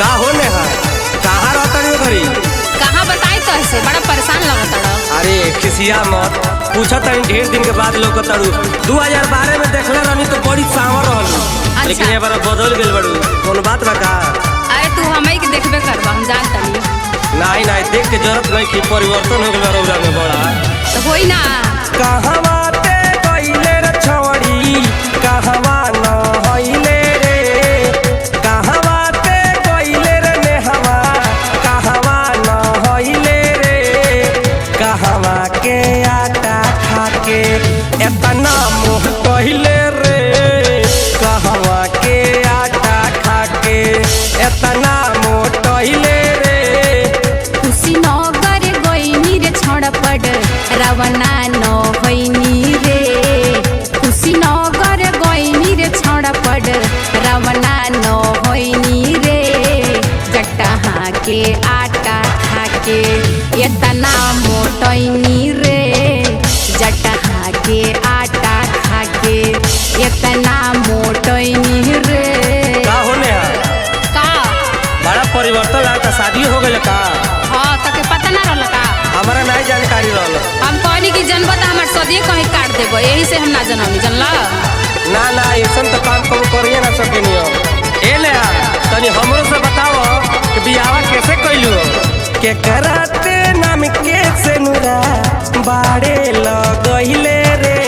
का होने है कहाँ रहता घरी कहाँ बताई तो ऐसे बड़ा परेशान लगता। अरे खिसिया मत पूछा तनी ढेर दिन के बाद लोग 2012 में देखले रहनी तो बड़ी सांवर रहलू। अच्छा। लेकिन ये बार बदल गेल बड़ू कौन बात बा का? अरे तू हमें के देखबे करबा हम जानता नहीं। नहीं देख के जरूरत नहीं कि परिवर्तन हो गया रौरा में बड़ा तो होई ना। कहवा ते गइले रे छवड़ी कहवा न होइले रे कहवा ते गइले रे नेहवा कहवा न होइले रे कहवा के आटा खा के एतना मुँह कहिले रे कहवा के आटा खा के एतना मुँह कहिले रे कुशीनगर गइनी रे छड़पड़ रवना न होइनी रे कुशीनगर गइनी रे छड़पड़ रवना न होइनी रे जटहा के आटा खा के एतना मोटैनी रे जटहा के आटा खा के एतना मोटैनी रे। का होने है का बड़ा परिवर्तन लागता शादी हो गए का? हाँ तके पता ना रहल का? हमारा नहीं जानकारी रहल। हम कहनी कि जनबा त हमर सदिए कहीं काट देबो यही से हम ना जननी जानला। ना ऐसन तो काम कब करिए ना सकेनी हो। ए ले तनी हमरो से बताओ कि बियाह कैसे कइलू के कराते नाम के से नुरा बाड़े लगइले रे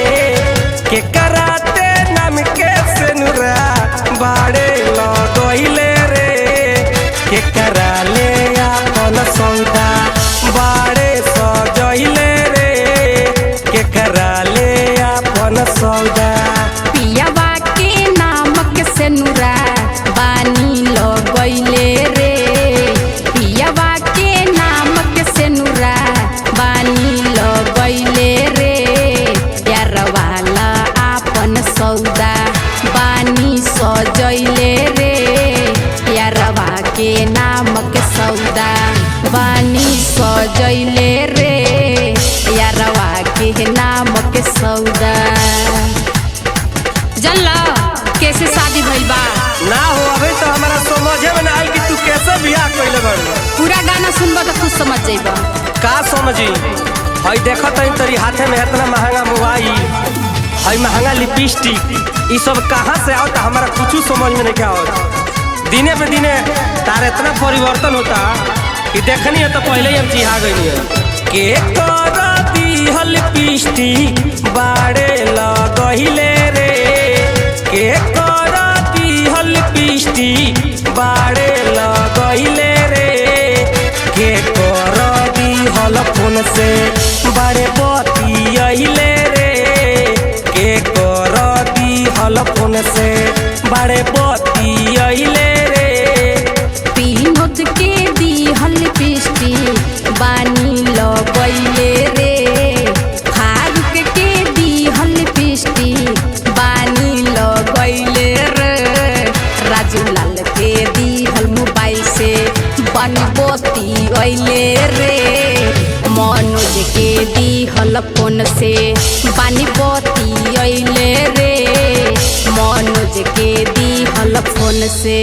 के कराते नाम के से नुरा बाड़े लगइले रे के करा ले अपन सौदा बाड़े सजइले रे के करा ले अपन सौदा पियावा के नामक से नुरा बानी लगइले रे पियावा के नामक से नुरा बानी लगइले रे प्यार वाला आपन सौदा बानी सजइले रे प्यारवा के नामक सौदा बानी सजइले रे प्यारवा के नामक सौदा। जानला कैसे शादी भइल बा? ना हो अभी तो हमारा समझे में ना आई कि तू कैसे बियाह कइले बाड़ू। पूरा गाना सुनबा तो खुद समझ जाइबा। का समझी हई देखत हई तरी हाथे में इतना महंगा मोबाइल हई महंगा लिपस्टिक ये सब कहाँ से आवता हमारा कुछ समझ में नहीं आवत। दिने पे दिने तार इतना परिवर्तन होता कि देखनी है तो पहले ही हम चिहा गई है के कर दिहल लिपस्टिक बाड़े लगइले रे के कर दिहल लिपस्टिक बाड़े लगइले रे के कर दिहल फोन से बड़े बतियइले रे के कर दिहल फोन से बड़े बतियइले रे पीनोत के दिहल लिपस्टिक बानी लगइले रे फारूक के दिहल लिपस्टिक बानी लगइले रे राजू लाल के दिहल मोबाइल से बानी बतियइले रे मनोज के दिहल फोन से बानी बतियइले रे मनोज के दिहल फोन से।